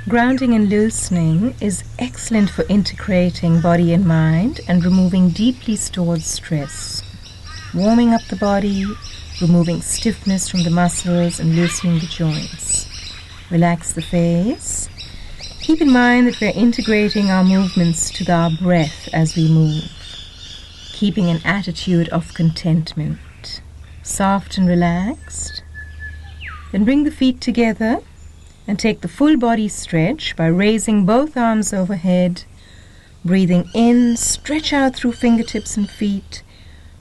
Grounding and loosening is excellent for integrating body and mind and removing deeply stored stress, warming up the body, removing stiffness from the muscles and loosening the joints. Relax the face. Keep in mind that we're integrating our movements to our breath as we move, keeping an attitude of contentment, soft and relaxed. Then bring the feet together and take the full body stretch by raising both arms overhead, breathing in, stretch out through fingertips and feet,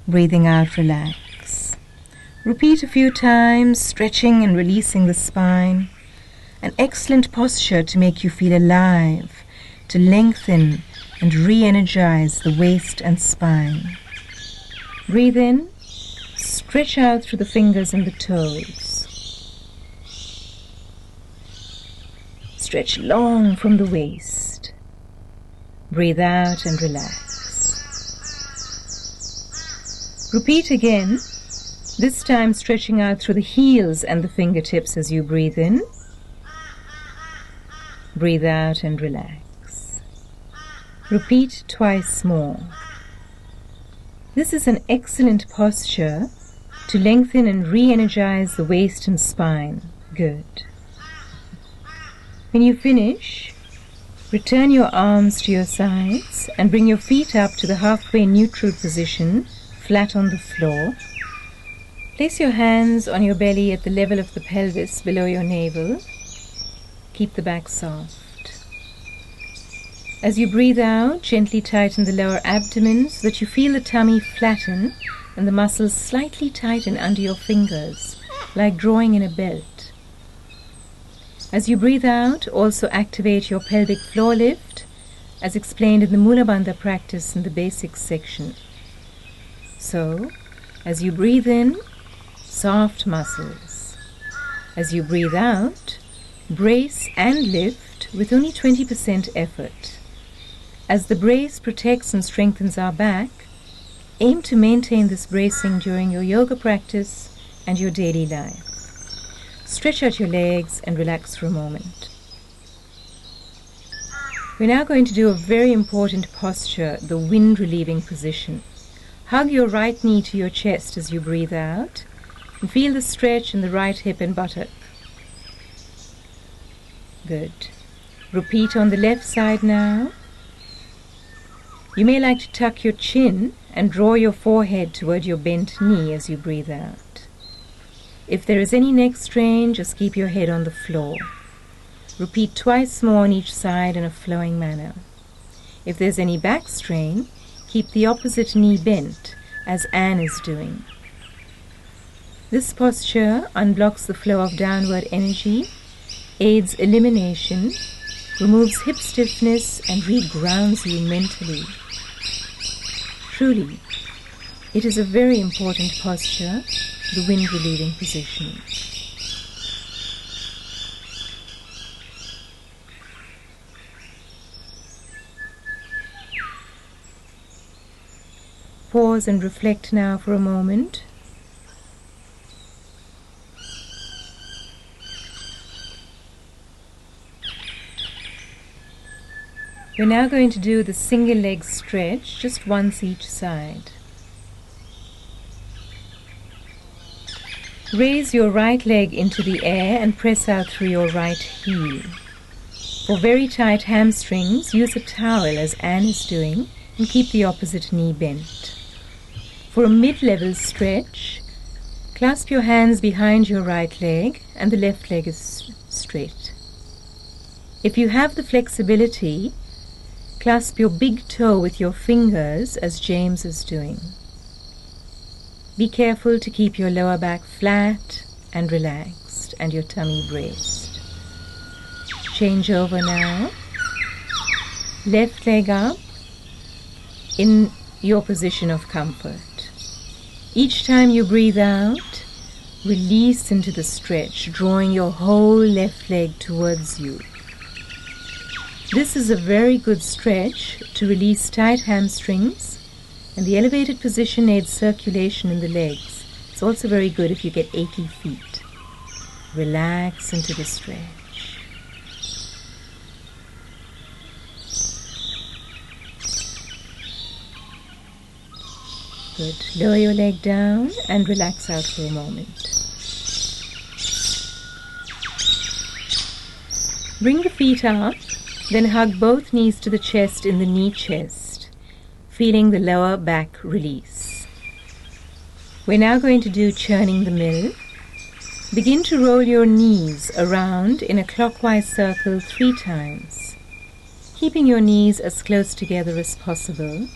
breathing out, relax. Repeat a few times, stretching and releasing the spine. An excellent posture to make you feel alive, to lengthen and re-energize the waist and spine. Breathe in, stretch out through the fingers and the toes. Stretch long from the waist. Breathe out and relax. Repeat again, this time stretching out through the heels and the fingertips as you breathe in. Breathe out and relax. Repeat twice more. This is an excellent posture to lengthen and re-energize the waist and spine. Good. When you finish, return your arms to your sides and bring your feet up to the halfway neutral position, flat on the floor. Place your hands on your belly at the level of the pelvis below your navel. Keep the back soft. As you breathe out, gently tighten the lower abdomen so that you feel the tummy flatten and the muscles slightly tighten under your fingers, like drawing in a belt. As you breathe out, also activate your pelvic floor lift, as explained in the Mula Bandha practice in the basics section. So, as you breathe in, soft muscles. As you breathe out, brace and lift with only 20% effort. As the brace protects and strengthens our back, aim to maintain this bracing during your yoga practice and your daily life. Stretch out your legs and relax for a moment. We're now going to do a very important posture, the wind relieving position. Hug your right knee to your chest as you breathe out and feel the stretch in the right hip and buttock. Good. Repeat on the left side now. You may like to tuck your chin and draw your forehead toward your bent knee as you breathe out. If there is any neck strain, just keep your head on the floor. Repeat twice more on each side in a flowing manner. If there's any back strain, keep the opposite knee bent, as Anne is doing. This posture unblocks the flow of downward energy, aids elimination, removes hip stiffness, and regrounds you mentally. Truly, it is a very important posture, the wind relieving position. Pause and reflect now for a moment. We're now going to do the single leg stretch, just once each side. Raise your right leg into the air and press out through your right heel. For very tight hamstrings, use a towel as Anne is doing and keep the opposite knee bent. For a mid-level stretch, clasp your hands behind your right leg and the left leg is straight. If you have the flexibility, clasp your big toe with your fingers as James is doing. Be careful to keep your lower back flat and relaxed and your tummy braced. Change over now. Left leg up in your position of comfort. Each time you breathe out, release into the stretch, drawing your whole left leg towards you. This is a very good stretch to release tight hamstrings, and the elevated position aids circulation in the legs. It's also very good if you get achy feet. Relax into the stretch. Good. Lower your leg down and relax out for a moment. Bring the feet up, then hug both knees to the chest in the knee chest, feeling the lower back release. We're now going to do churning the mill. Begin to roll your knees around in a clockwise circle 3 times, keeping your knees as close together as possible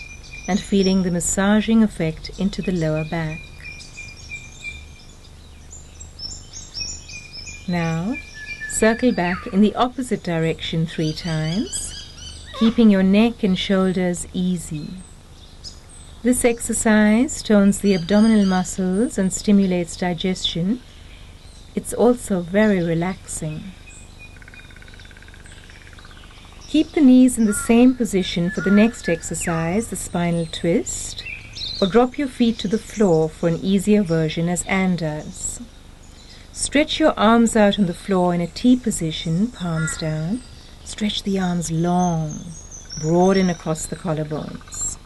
and feeling the massaging effect into the lower back. Now, circle back in the opposite direction 3 times, keeping your neck and shoulders easy. This exercise tones the abdominal muscles and stimulates digestion. It's also very relaxing. Keep the knees in the same position for the next exercise, the spinal twist, or drop your feet to the floor for an easier version as Anne does. Stretch your arms out on the floor in a T position, palms down. Stretch the arms long, broaden across the collarbones.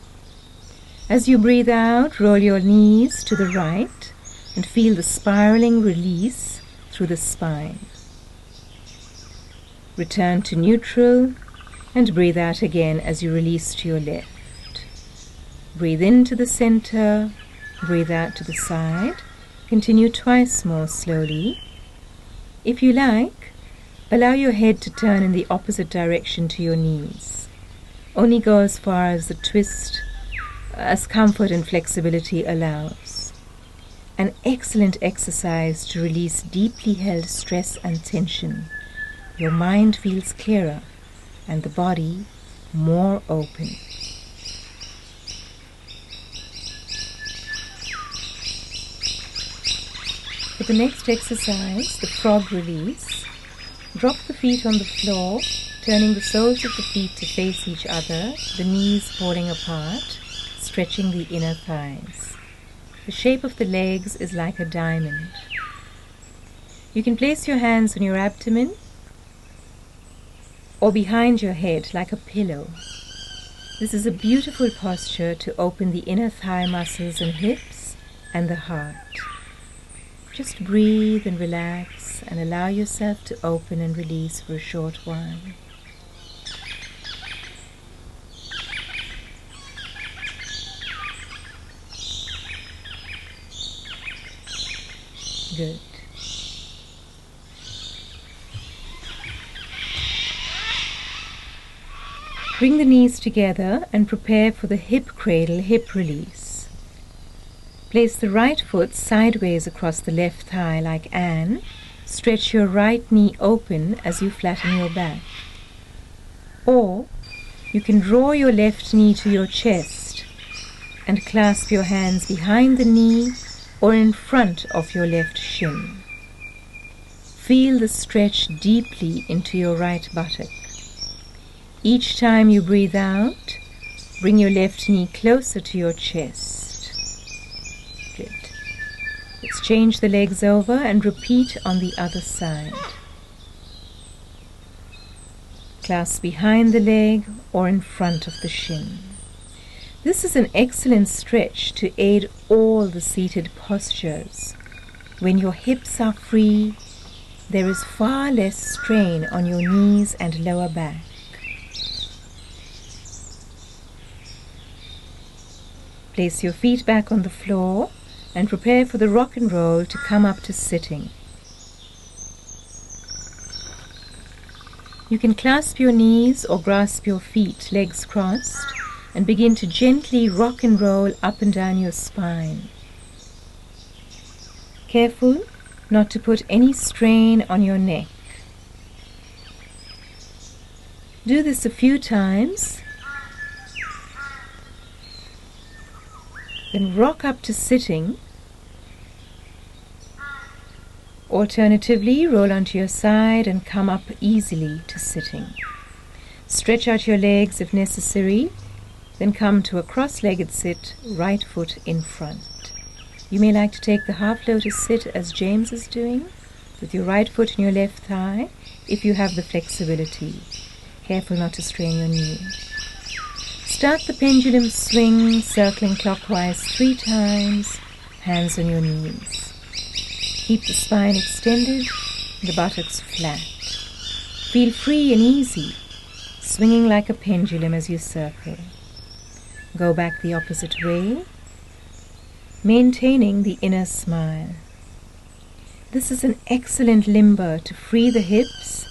As you breathe out, roll your knees to the right and feel the spiraling release through the spine. Return to neutral and breathe out again as you release to your left. Breathe into the center, breathe out to the side. Continue twice more slowly. If you like, allow your head to turn in the opposite direction to your knees. Only go as far as the twist, as comfort and flexibility allows. An excellent exercise to release deeply held stress and tension. Your mind feels clearer and the body more open. For the next exercise, the frog release, drop the feet on the floor, turning the soles of the feet to face each other, the knees falling apart, stretching the inner thighs. The shape of the legs is like a diamond. You can place your hands on your abdomen or behind your head like a pillow. This is a beautiful posture to open the inner thigh muscles and hips and the heart. Just breathe and relax and allow yourself to open and release for a short while. Good. Bring the knees together and prepare for the hip cradle hip release. Place the right foot sideways across the left thigh like Anne. Stretch your right knee open as you flatten your back. Or you can draw your left knee to your chest and clasp your hands behind the knee or in front of your left shin. Feel the stretch deeply into your right buttock. Each time you breathe out, bring your left knee closer to your chest. Good. Let's change the legs over and repeat on the other side. Clasp behind the leg or in front of the shin. This is an excellent stretch to aid all the seated postures. When your hips are free, there is far less strain on your knees and lower back. Place your feet back on the floor and prepare for the rock and roll to come up to sitting. You can clasp your knees or grasp your feet, legs crossed, and begin to gently rock and roll up and down your spine. Careful not to put any strain on your neck. Do this a few times. Then rock up to sitting. Alternatively, roll onto your side and come up easily to sitting. Stretch out your legs if necessary, then come to a cross-legged sit, right foot in front. You may like to take the half lotus sit as James is doing, with your right foot in your left thigh, if you have the flexibility. Careful not to strain your knee. Start the pendulum swing, circling clockwise 3 times, hands on your knees. Keep the spine extended, the buttocks flat. Feel free and easy, swinging like a pendulum as you circle. Go back the opposite way, maintaining the inner smile. This is an excellent limber to free the hips,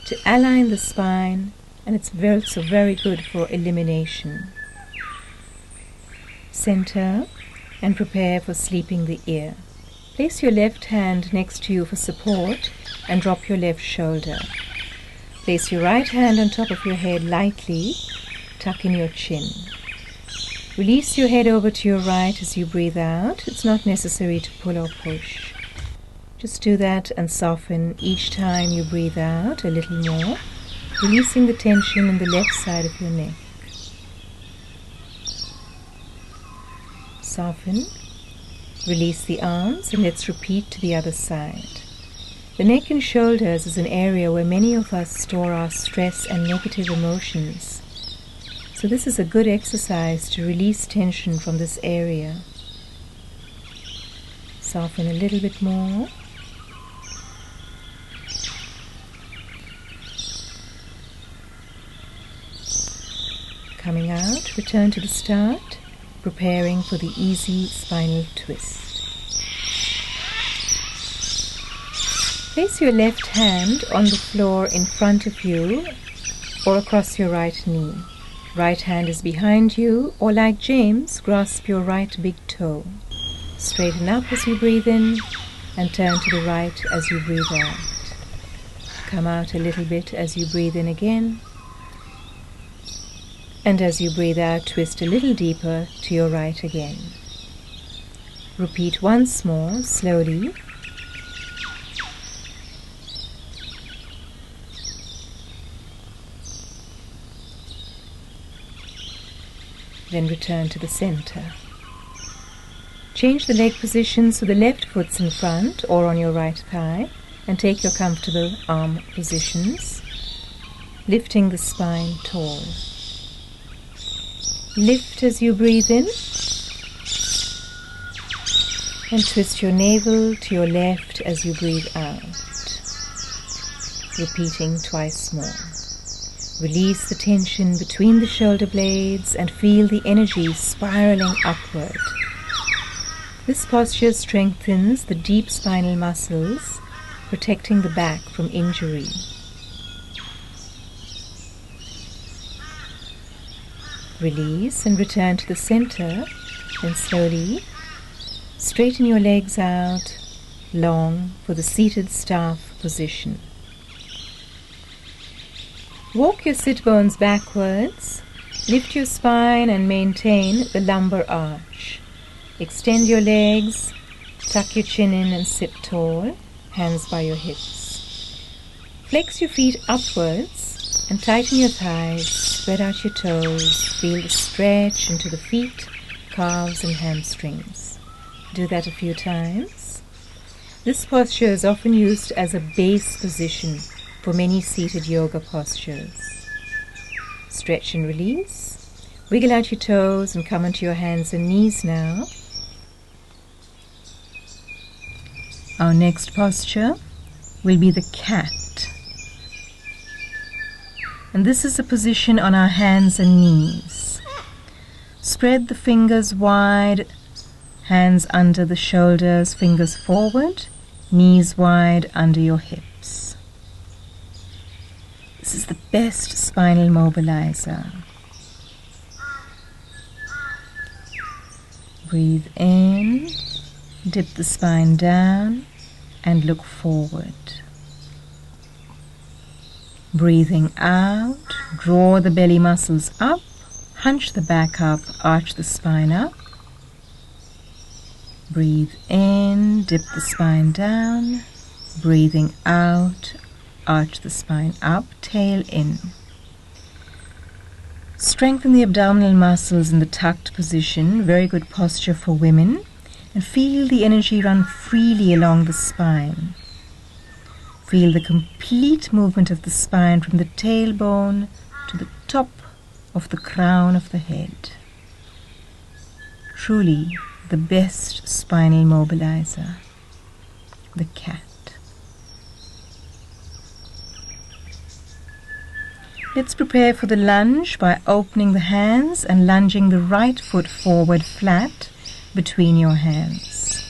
to align the spine, and it's also very good for elimination. Center and prepare for sleeping the ear. Place your left hand next to you for support and drop your left shoulder. Place your right hand on top of your head lightly, tuck in your chin. Release your head over to your right as you breathe out. It's not necessary to pull or push. Just do that and soften each time you breathe out a little more, releasing the tension in the left side of your neck. Soften, release the arms, and let's repeat to the other side. The neck and shoulders is an area where many of us store our stress and negative emotions. So this is a good exercise to release tension from this area. Soften a little bit more. Coming out, return to the start, preparing for the easy spinal twist. Place your left hand on the floor in front of you or across your right knee. Right hand is behind you, or like James, grasp your right big toe. Straighten up as you breathe in and turn to the right as you breathe out. Come out a little bit as you breathe in again. And as you breathe out, twist a little deeper to your right again. Repeat once more, slowly. Then return to the center. Change the leg position so the left foot's in front or on your right thigh, and take your comfortable arm positions, lifting the spine tall. Lift as you breathe in, and twist your navel to your left as you breathe out, repeating twice more. Release the tension between the shoulder blades and feel the energy spiraling upward. This posture strengthens the deep spinal muscles, protecting the back from injury. Release and return to the center, then slowly straighten your legs out long for the seated staff position. Walk your sit bones backwards, lift your spine and maintain the lumbar arch. Extend your legs, tuck your chin in and sit tall, hands by your hips. Flex your feet upwards and tighten your thighs, spread out your toes, feel the stretch into the feet, calves and hamstrings. Do that a few times. This posture is often used as a base position for many seated yoga postures. Stretch and release. Wiggle out your toes and come onto your hands and knees now. Our next posture will be the cat. And this is a position on our hands and knees. Spread the fingers wide, hands under the shoulders, fingers forward, knees wide under your hips. This is the best spinal mobilizer. Breathe in, dip the spine down and look forward. Breathing out, draw the belly muscles up, hunch the back up, arch the spine up. Breathe in, dip the spine down. Breathing out, arch the spine up, tail in. Strengthen the abdominal muscles in the tucked position, very good posture for women, and feel the energy run freely along the spine. Feel the complete movement of the spine from the tailbone to the top of the crown of the head. Truly the best spinal mobilizer, the cat. Let's prepare for the lunge by opening the hands and lunging the right foot forward flat between your hands.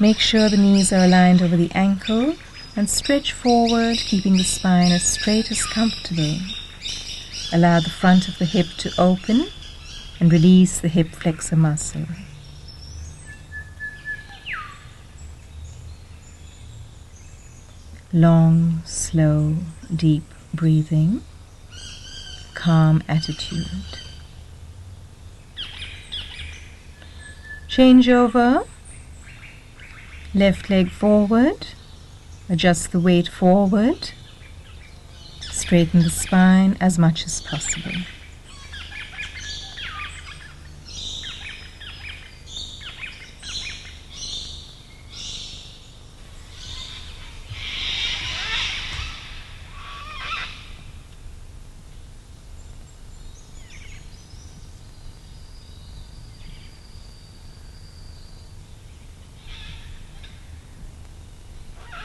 Make sure the knees are aligned over the ankle and stretch forward, keeping the spine as straight as comfortable. Allow the front of the hip to open and release the hip flexor muscle. Long, slow, deep breathing, calm attitude. Change over, left leg forward, adjust the weight forward, straighten the spine as much as possible.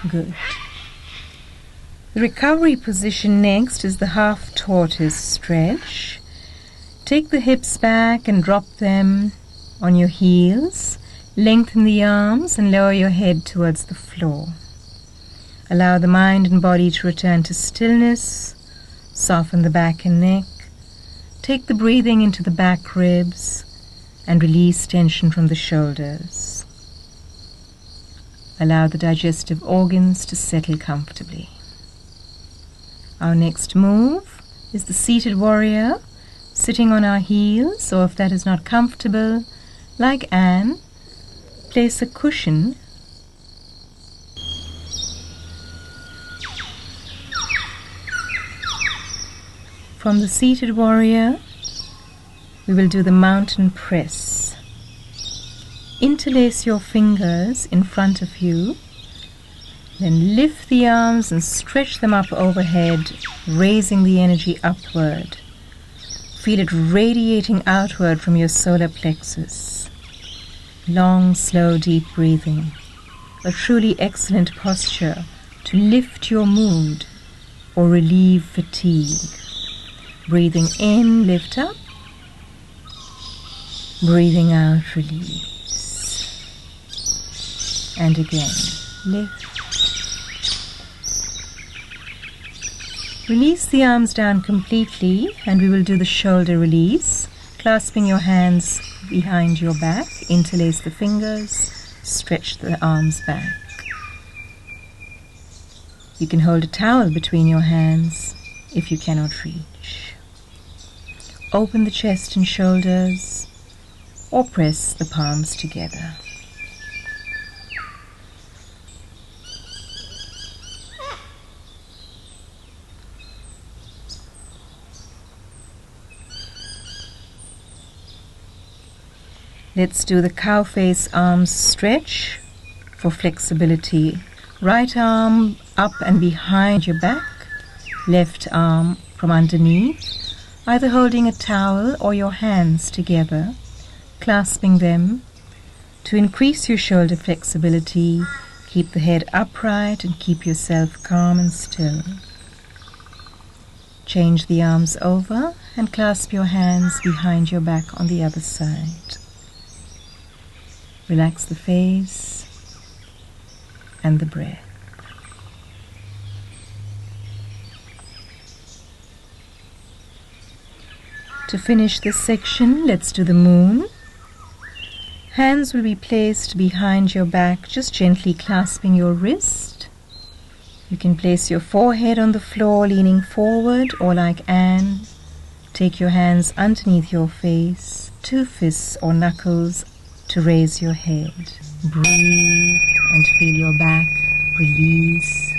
Good. The recovery position next is the half tortoise stretch. Take the hips back and drop them on your heels. Lengthen the arms and lower your head towards the floor. Allow the mind and body to return to stillness. Soften the back and neck. Take the breathing into the back ribs and release tension from the shoulders. Allow the digestive organs to settle comfortably. Our next move is the seated warrior, sitting on our heels, or if that is not comfortable, like Anne, place a cushion from the seated warrior. We will do the mountain press. Interlace your fingers in front of you, then lift the arms and stretch them up overhead, raising the energy upward. Feel it radiating outward from your solar plexus. Long, slow, deep breathing. A truly excellent posture to lift your mood or relieve fatigue. Breathing in, lift up. Breathing out, release. And again, lift. Release the arms down completely, and we will do the shoulder release. Clasping your hands behind your back, interlace the fingers, stretch the arms back. You can hold a towel between your hands if you cannot reach. Open the chest and shoulders, or press the palms together. Let's do the cow face arms stretch for flexibility. Right arm up and behind your back, left arm from underneath, either holding a towel or your hands together, clasping them. To increase your shoulder flexibility, keep the head upright and keep yourself calm and still. Change the arms over and clasp your hands behind your back on the other side. Relax the face and the breath. To finish this section, let's do the moon. Hands will be placed behind your back, just gently clasping your wrist. You can place your forehead on the floor, leaning forward, or like Anne, take your hands underneath your face, two fists or knuckles to raise your head. Breathe and feel your back release